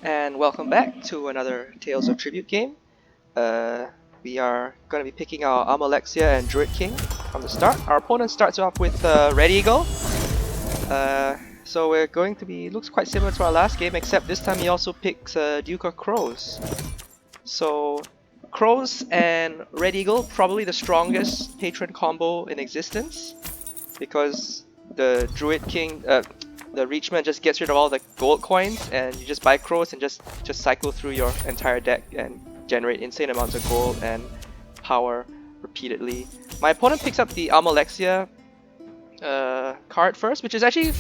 And welcome back to another Tales of Tribute game. We are going to be picking our Almalexia and Druid King from the start. Our opponent starts off with Red Eagle. So we're going to be, looks quite similar to our last game, except this time he also picks Duke of Crows. So Crows and Red Eagle, probably the strongest patron combo in existence, because the Druid King, the Reachmen just gets rid of all the gold coins, and you just buy crows and just cycle through your entire deck and generate insane amounts of gold and power repeatedly. My opponent picks up the Almalexia card first, which is actually,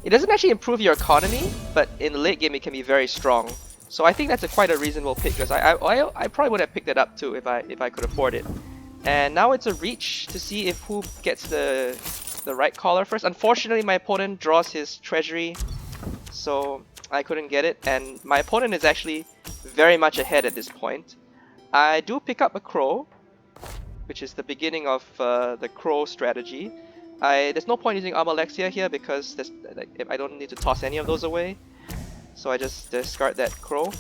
it doesn't actually improve your economy, but in the late game it can be very strong. So I think that's quite a reasonable pick, because I probably would have picked it up too if I could afford it. And now it's a reach to see if who gets the right collar first. Unfortunately, my opponent draws his treasury, so I couldn't get it, and my opponent is actually very much ahead at this point. I do pick up a crow, which is the beginning of the crow strategy. There's no point using Almalexia here because I don't need to toss any of those away, so I just discard that crow.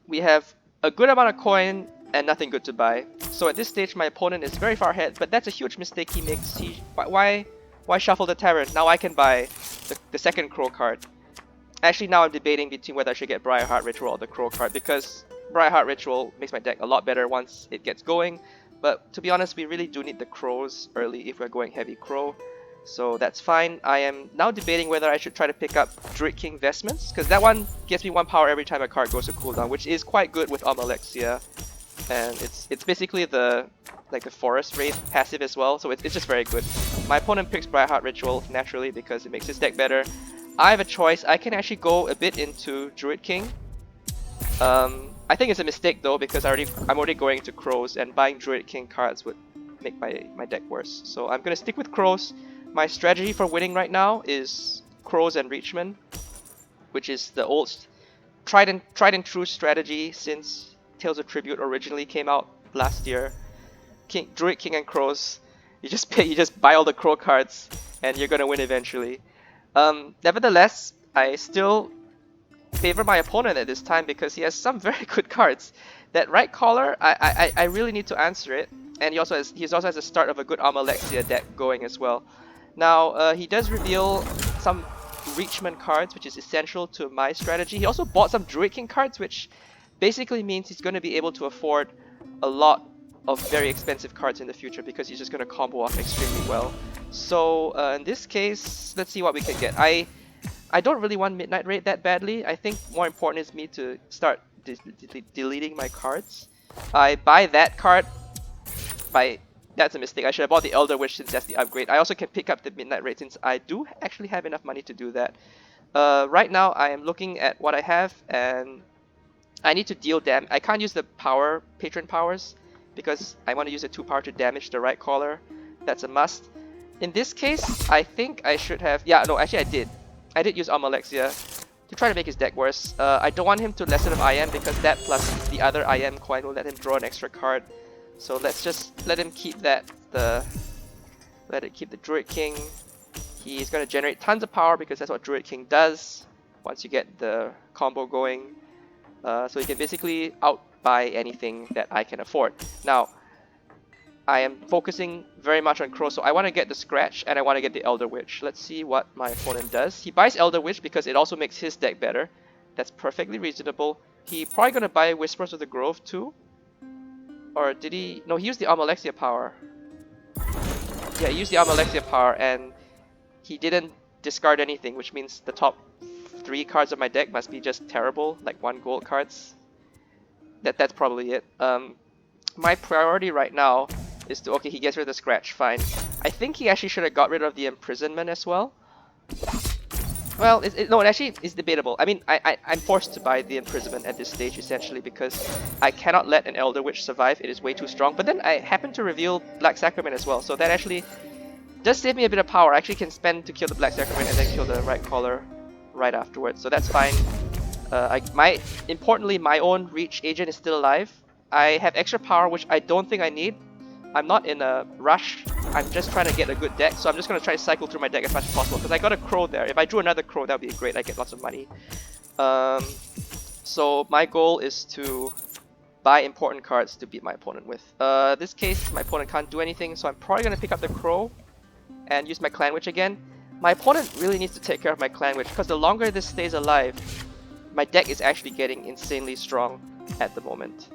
We have a good amount of coin and nothing good to buy. So at this stage my opponent is very far ahead, but that's a huge mistake he makes. Why shuffle the Tavern? Now I can buy the second crow card. Actually, now I'm debating between whether I should get Briarheart Ritual or the crow card, because Briarheart Ritual makes my deck a lot better once it gets going. But to be honest, we really do need the crows early if we're going heavy crow. So that's fine. I am now debating whether I should try to pick up Druid King Vestments, because that one gets me 1 power every time a card goes to cooldown, which is quite good with Almalexia. And it's basically the Forest Raid passive as well, so it's just very good. My opponent picks Briarheart Ritual naturally because it makes his deck better. I have a choice. I can actually go a bit into Druid King. I think it's a mistake though, because I'm already going to Crows, and buying Druid King cards would make my deck worse. So I'm gonna stick with Crows. My strategy for winning right now is Crows and Reachmen, which is the old tried and true strategy since Tales of Tribute originally came out last year. Druid King and Crows. You just buy all the crow cards and you're gonna win eventually. Nevertheless, I still favor my opponent at this time because he has some very good cards. That right collar, I really need to answer it, and he also has the start of a good Almalexia deck going as well. Now he does reveal some Reachmen cards, which is essential to my strategy. He also bought some Druid King cards, which basically means he's going to be able to afford a lot of very expensive cards in the future because he's just going to combo off extremely well. So in this case, let's see what we can get. I don't really want Midnight Raid that badly. I think more important is me to start deleting my cards. I buy that card. That's a mistake. I should have bought the Elder Witch since that's the upgrade. I also can pick up the Midnight Raid since I do actually have enough money to do that. Right now I am looking at what I have, and I need to deal damage. I can't use the patron powers because I want to use a 2 power to damage the right collar. That's a must. In this case, I think I should have. Yeah, no, actually I did. I did use Almalexia to try to make his deck worse. I don't want him to lessen of IM because that plus the other IM coin will let him draw an extra card. So let's just let him keep that. Let it keep the Druid King. He's going to generate tons of power because that's what Druid King does once you get the combo going. So he can basically outbuy anything that I can afford. Now, I am focusing very much on Crow, so I want to get the Scratch and I want to get the Elder Witch. Let's see what my opponent does. He buys Elder Witch because it also makes his deck better. That's perfectly reasonable. He probably going to buy Whispers of the Grove too. Or did he? No, he used the Almalexia power. Yeah, he used the Almalexia power and he didn't discard anything, which means the top 3 cards of my deck must be just terrible, like 1 gold cards. That's probably it. My priority right now is to, okay, he gets rid of the Scratch, fine. I think he actually should have got rid of the Imprisonment as well. Well, no, it actually is debatable. I mean, I'm forced to buy the Imprisonment at this stage essentially because I cannot let an Elder Witch survive. It is way too strong. But then I happen to reveal Black Sacrament as well, so that actually does save me a bit of power. I actually can spend to kill the Black Sacrament and then kill the right collar right afterwards, so that's fine. Importantly, my own Reach agent is still alive. I have extra power, which I don't think I need. I'm not in a rush. I'm just trying to get a good deck, so I'm just going to try to cycle through my deck as much as possible because I got a crow there. If I drew another crow, that would be great. I get lots of money. Um, so my goal is to buy important cards to beat my opponent with. This case, my opponent can't do anything, so I'm probably gonna pick up the Crow and use my Clan Witch again. My opponent really needs to take care of my Clan Witch, because the longer this stays alive, my deck is actually getting insanely strong at the moment.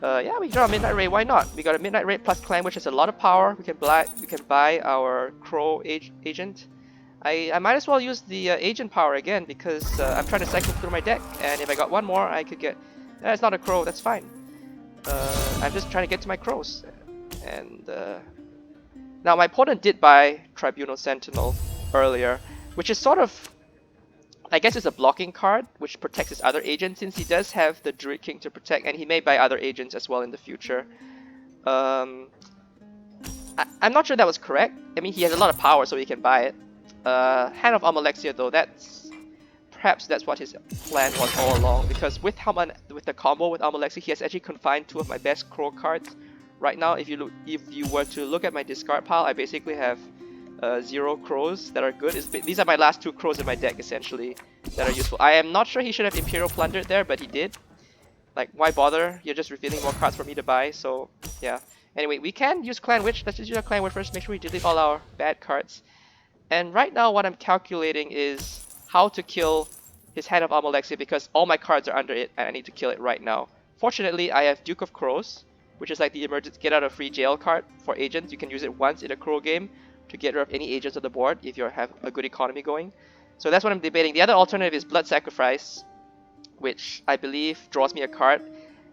Yeah, we draw a Midnight Ray, why not? We got a Midnight Ray plus Clan Witch has a lot of power. We can buy our Crow agent. I might as well use the agent power again, because I'm trying to cycle through my deck, and if I got one more, I could get... It's not a Crow, that's fine. I'm just trying to get to my Crows. And now my opponent did buy Tribunal Sentinel earlier, which is sort of... I guess it's a blocking card, which protects his other agents, since he does have the Druid King to protect, and he may buy other agents as well in the future. I'm not sure that was correct. I mean, he has a lot of power, so he can buy it. Hand of Almalexia, though, perhaps that's what his plan was all along, because with the combo with Almalexia, he has actually confined two of my best Crow cards. Right now, if you were to look at my discard pile, I basically have 0 Crows that are good. These are my last 2 Crows in my deck, essentially, that are useful. I am not sure he should have Imperial Plundered there, but he did. Like, why bother? You're just revealing more cards for me to buy, so yeah. Anyway, we can use Clan Witch. Let's just use our Clan Witch first, make sure we delete all our bad cards. And right now, what I'm calculating is how to kill his Hand of Almalexia, because all my cards are under it, and I need to kill it right now. Fortunately, I have Duke of Crows, which is like the emergency get out of free jail card for agents. You can use it once in a Crow game to get rid of any agents on the board if you have a good economy going. So that's what I'm debating. The other alternative is Blood Sacrifice, which I believe draws me a card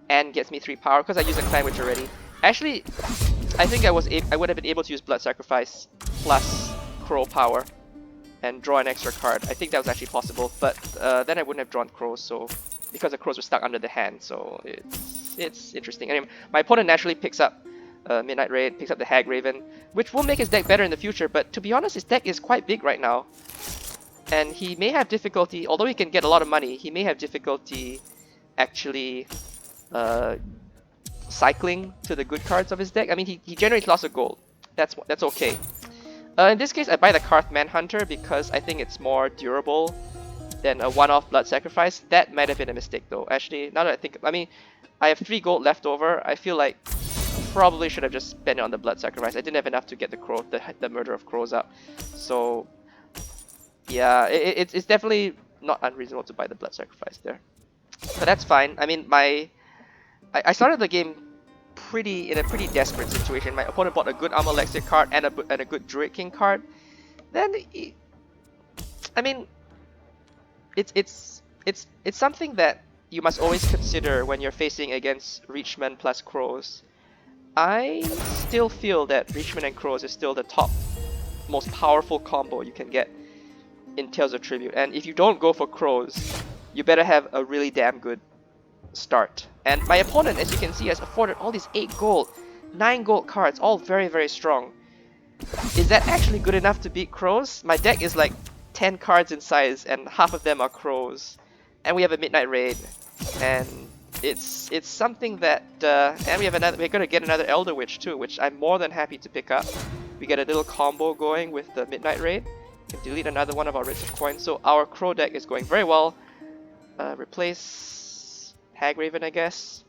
and gets me 3 power, because I use a Clan Witch already. Actually, I think I would have been able to use Blood Sacrifice plus Crow power and draw an extra card. I think that was actually possible, but then I wouldn't have drawn Crows, so because the Crows were stuck under the hand, so it's interesting. Anyway, my opponent naturally picks up Midnight Raid, picks up the Hag Raven, which will make his deck better in the future, but to be honest, his deck is quite big right now. And he may have difficulty, although he can get a lot of money, he may have difficulty actually cycling to the good cards of his deck. I mean, he generates lots of gold. That's okay. In this case, I buy the Karth Manhunter because I think it's more durable than a one-off Blood Sacrifice. That might have been a mistake though. Actually, now that I think, I mean, I have 3 gold left over. I feel like probably should have just spent it on the Blood Sacrifice. I didn't have enough to get the Murder of Crows up. So yeah, it's definitely not unreasonable to buy the Blood Sacrifice there. But that's fine. I mean, I started the game in a pretty desperate situation. My opponent bought a good Almalexia card and a good Druid King card. Then, I mean, it's something that you must always consider when you're facing against Reachmen plus Crows. I still feel that Reachmen and Crows is still the top, most powerful combo you can get in Tales of Tribute. And if you don't go for Crows, you better have a really damn good start. And my opponent, as you can see, has afforded all these 8 gold, 9 gold cards, all very, very strong. Is that actually good enough to beat Crows? My deck is like 10 cards in size, and half of them are Crows. And we have a Midnight Raid, and it's something that and we're gonna get another Elder Witch too, which I'm more than happy to pick up. We get a little combo going with the Midnight Raid. Can delete another one of our Writs of Coin, so our Crow deck is going very well. Replace Hag Raven, I guess.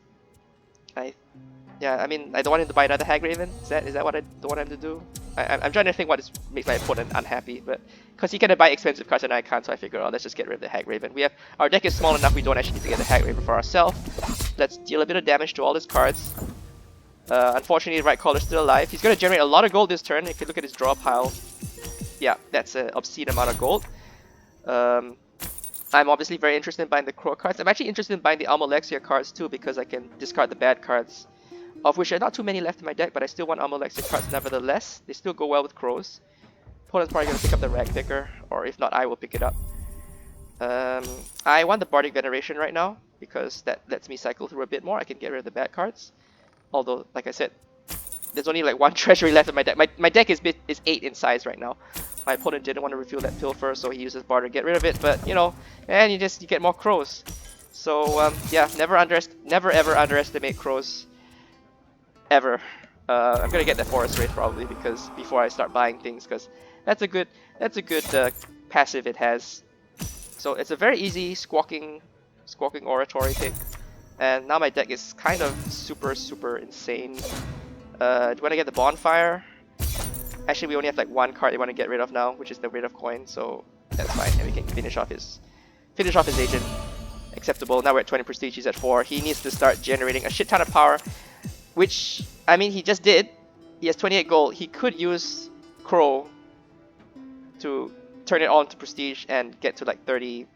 Yeah, I mean, I don't want him to buy another Hag Raven. Is that what I don't want him to do? I'm trying to think what makes my opponent unhappy, but because he can buy expensive cards and I can't, so I figure, oh, let's just get rid of the Hag Raven. Our deck is small enough, we don't actually need to get the Hag Raven for ourselves. Let's deal a bit of damage to all his cards. Unfortunately, Right Collar's still alive. He's going to generate a lot of gold this turn. If you look at his draw pile, yeah, that's an obscene amount of gold. I'm obviously very interested in buying the Crow cards. I'm actually interested in buying the Almalexia cards too, because I can discard the bad cards, of which there are not too many left in my deck, but I still want Almalexia cards nevertheless. They still go well with Crows. Opponent's probably going to pick up the Rag Picker, or if not, I will pick it up. I want the Bardic Veneration right now, because that lets me cycle through a bit more. I can get rid of the bad cards. Although, like I said, there's only like 1 treasury left in my deck. My deck is 8 in size right now. My opponent didn't want to reveal that Pilfer, so he uses Bar to get rid of it, but you know, and you get more Crows. So yeah, never ever underestimate Crows. Ever. I'm gonna get that Forest Wraith probably, because before I start buying things, because that's a good passive it has. So it's a very easy squawking oratory pick. And now my deck is kind of super insane. Do you want to get the bonfire? Actually, we only have like one card they want to get rid of now, which is the Rid of Coin, so that's fine, and we can finish off his agent. Acceptable. Now we're at 20 prestige, he's at 4. He needs to start generating a shit ton of power, which, I mean, he just did. He has 28 gold. He could use Crow to turn it on to prestige and get to like 30,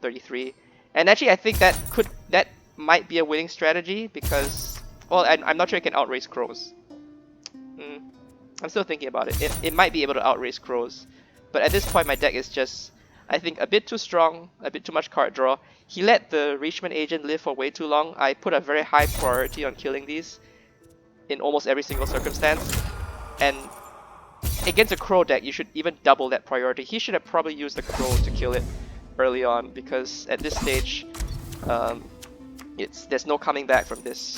33. And actually, I think that might be a winning strategy because, well, I'm not sure it can outrace Crows. I'm still thinking about it. It might be able to outrace Crows, but at this point my deck is just, I think, a bit too strong, a bit too much card draw. He let the Reachmen agent live for way too long. I put a very high priority on killing these in almost every single circumstance, and against a Crow deck you should even double that priority. He should have probably used the Crow to kill it early on, because at this stage there's no coming back from this,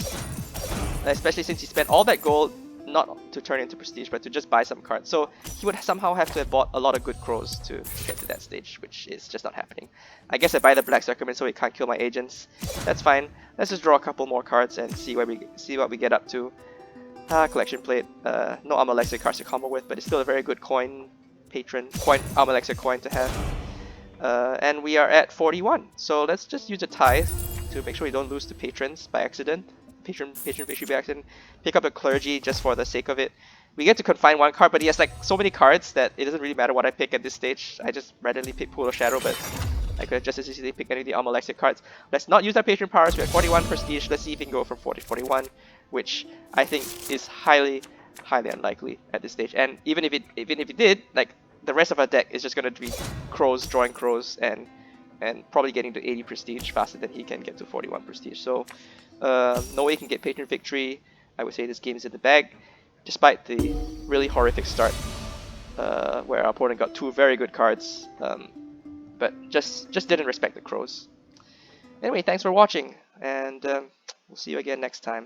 especially since he spent all that gold not to turn into prestige, but to just buy some cards. So he would somehow have to have bought a lot of good Crows to get to that stage, which is just not happening. I guess I buy the Black Circumvent so he can't kill my agents. That's fine. Let's just draw a couple more cards and see what we get up to. Collection plate. No Almalexia cards to combo with, but it's still a very good coin Almalexia coin to have. And we are at 41. So let's just use a tithe to make sure we don't lose to patrons by accident. Patron victory by accident. Pick up a clergy just for the sake of it. We get to confine one card, but he has like so many cards that it doesn't really matter what I pick at this stage. I just randomly pick Pool of Shadow, but I could have just as easily picked any of the Almalexia cards. Let's not use our patron powers. We're at 41 prestige. Let's see if we can go from 40 to 41, which I think is highly unlikely at this stage. And even if it did, like, the rest of our deck is just gonna be Crows, drawing Crows, and probably getting to 80 prestige faster than he can get to 41 prestige. So no way he can get patron victory. I would say this game is in the bag, despite the really horrific start where our opponent got 2 very good cards, but just didn't respect the Crows. Anyway, thanks for watching, and we'll see you again next time.